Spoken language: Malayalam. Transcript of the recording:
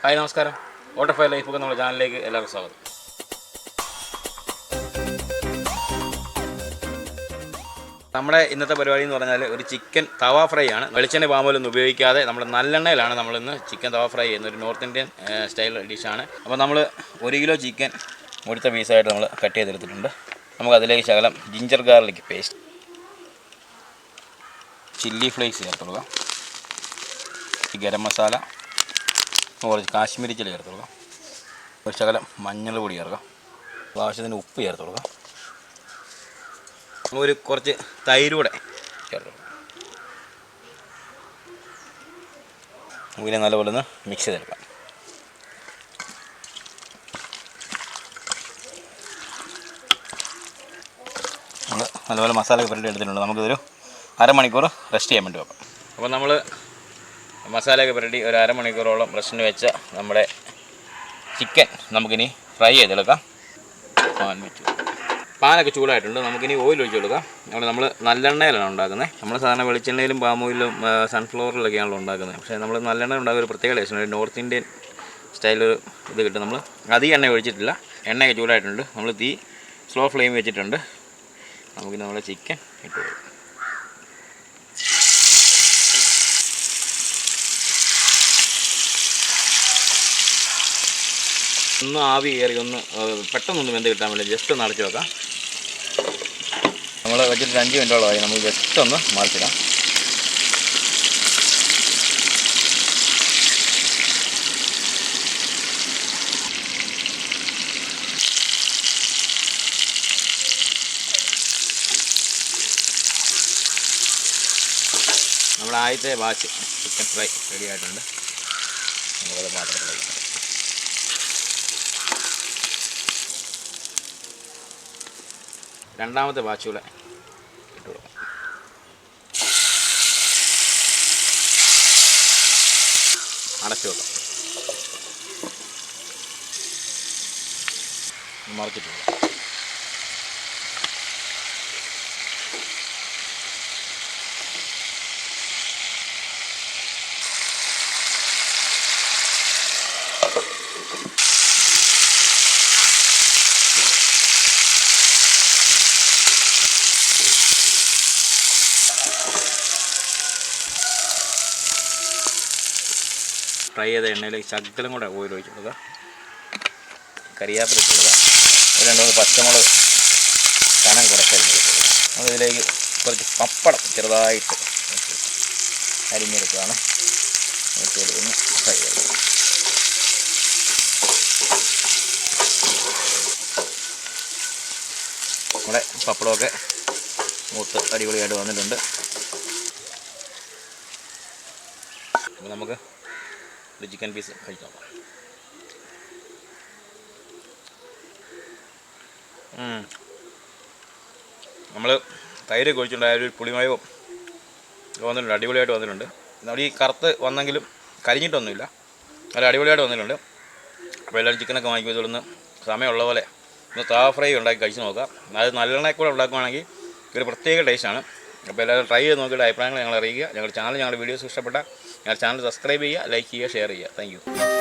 ഹായ് നമസ്കാരം. ഓട്ടോഫൈ ലൈഫ് ഒക്കെ നമ്മുടെ ചാനലിലേക്ക് എല്ലാവർക്കും സ്വാഗതം. നമ്മുടെ ഇന്നത്തെ പരിപാടി എന്ന് പറഞ്ഞാൽ ഒരു ചിക്കൻ തവ ഫ്രൈ ആണ്. വെളിച്ചെണ്ണ പാമ്പൊന്നും ഉപയോഗിക്കാതെ നമ്മുടെ നല്ലെണ്ണയിലാണ് നമ്മളിന്ന് ചിക്കൻ തവ ഫ്രൈ ചെയ്യുന്ന ഒരു നോർത്ത് ഇന്ത്യൻ സ്റ്റൈൽ ഡിഷാണ്. അപ്പോൾ നമ്മൾ 1 കിലോ ചിക്കൻ മുഴുത്ത പീസായിട്ട് നമ്മൾ കട്ട് ചെയ്തെടുത്തിട്ടുണ്ട്. നമുക്കതിലേക്ക് ശകലം ginger garlic paste, chilli flakes ചേർത്തുകൊടുക്കാം, ഗരം മസാല, കുറച്ച് കാശ്മീരി ചില്ലി ചേർത്ത് കൊടുക്കാം, ഒരു ശകലം മഞ്ഞൾ പൊടി ചേർക്കാം, ആവശ്യത്തിന് ഉപ്പ് ചേർത്ത് കൊടുക്കാം, ഒരു കുറച്ച് തൈരൂടെ ചേർത്ത് കൊടുക്കാം. നമുക്കിനെ നല്ലപോലെ ഒന്ന് മിക്സ് ചെയ്തെടുക്കാം. നമ്മൾ നല്ലപോലെ മസാല പുരട്ടി എടുത്തിട്ടുണ്ട്. നമുക്കിതൊരു അരമണിക്കൂർ റെസ്റ്റ് ചെയ്യാൻ വേണ്ടി വെക്കാം. അപ്പോൾ നമ്മൾ മസാലയൊക്കെ പുരട്ടി ഒരു അരമണിക്കൂറോളം റെസ്റ്റിന് വെച്ച നമ്മുടെ ചിക്കൻ നമുക്കിനി ഫ്രൈ ചെയ്തെടുക്കാം. പാനൊക്കെ ചൂടായിട്ടുണ്ട്. നമുക്കിനി ഓയിൽ ഒഴിച്ച് കൊടുക്കാം. നമ്മൾ നല്ലെണ്ണയിലാണ് ഉണ്ടാക്കുന്നത്. നമ്മൾ സാധാരണ വെളിച്ചെണ്ണയിലും പാം ഓയിലും സൺഫ്ലവറിലൊക്കെയാണല്ലോ ഉണ്ടാക്കുന്നത്. പക്ഷേ നമ്മൾ നല്ലെണ്ണ ഉണ്ടാകുന്ന ഒരു പ്രത്യേക ടേസ്റ്റാണ്. ഒരു നോർത്ത് ഇന്ത്യൻ സ്റ്റൈൽ ഇത് കിട്ടും. നമ്മൾ അധികം എണ്ണ ഒഴിച്ചിട്ടില്ല. എണ്ണയൊക്കെ ചൂടായിട്ടുണ്ട്. നമ്മൾ തീ സ്ലോ ഫ്ലെയിം വെച്ചിട്ടുണ്ട്. നമുക്കിനി നമ്മുടെ ചിക്കൻ ഇട്ട് കൊടുക്കാം. ഒന്ന് ആവി കയറി പെട്ടെന്നൊന്ന് വെന്ത് കിട്ടാൻ വേണ്ടി ജസ്റ്റ് ഒന്ന് അടച്ചു വെക്കാം. നമ്മൾ വെച്ചിട്ട് 5 മിനിറ്റോളമായി. നമുക്ക് ജസ്റ്റ് ഒന്ന് മറിച്ചിടാം. നമ്മുടെ ആദ്യത്തെ ബാച്ച് ചിക്കൻ ഫ്രൈ റെഡി ആയിട്ടുണ്ട്. നമുക്കത് പാത്രത്തിലേക്ക് രണ്ടാമത്തെ ബാച്ച് കൂടെ ഇട്ട് കൊടുക്കാം. അടച്ചു വെക്കാം. മറിച്ചിട്ട് കൊടുക്കാം. ഫ്രൈ ചെയ്ത എണ്ണയിലേക്ക് ശകലം കൂടെ ഓയിൽ ഒഴിച്ച് കൊടുക്കുക. കറിവേപ്പില ഇട്ട് കൊടുക്കുക. 2-3 പച്ചമുളക് കനം കുറച്ചരിഞ്ഞ് കൊടുക്കുക. അതിലേക്ക് കുറച്ച് പപ്പടം ചെറുതായിട്ട് അരിഞ്ഞെടുക്കുകയാണ്. ഒന്ന് ഫ്രൈ ചെയ്ത് നമ്മുടെ പപ്പടമൊക്കെ മൂത്ത് അടിപൊളിയായിട്ട് വന്നിട്ടുണ്ട്. അപ്പോൾ നമുക്ക് ഒരു ചിക്കൻ പീസ് കഴിച്ച് നോക്കാം. നമ്മൾ തൈര് ഒഴിച്ചിട്ടുണ്ടായ ഒരു പുളിമയവും വന്നിട്ടുണ്ട്. അടിപൊളിയായിട്ട് വന്നിട്ടുണ്ട്. നമ്മുടെ ഈ കറുത്ത് വന്നെങ്കിലും കരിഞ്ഞിട്ടൊന്നുമില്ല. നല്ല അടിപൊളിയായിട്ട് വന്നിട്ടുണ്ട്. അപ്പോൾ എല്ലാവരും ചിക്കനൊക്കെ വാങ്ങിക്കുമ്പോൾ ഇതൊന്ന് സമയമുള്ള പോലെ ഒന്ന് താവ ഫ്രൈ ഉണ്ടാക്കി കഴിച്ച് നോക്കാം. അത് നല്ലെണ്ണയിൽ കൂടെ ഉണ്ടാക്കുകയാണെങ്കിൽ ഒരു പ്രത്യേക ടേസ്റ്റാണ്. അപ്പോൾ എല്ലാവരും ട്രൈ ചെയ്ത് നോക്കിയിട്ട് അഭിപ്രായങ്ങൾ ഞങ്ങൾ അറിയിക്കുക. ഞങ്ങളുടെ വീഡിയോസ് ഇഷ്ടപ്പെട്ടാൽ ഞങ്ങളുടെ ചാനൽ സബ്സ്ക്രൈബ് ചെയ്യുക, ലൈക്ക് ചെയ്യുക, ഷെയർ ചെയ്യുക. Thank you.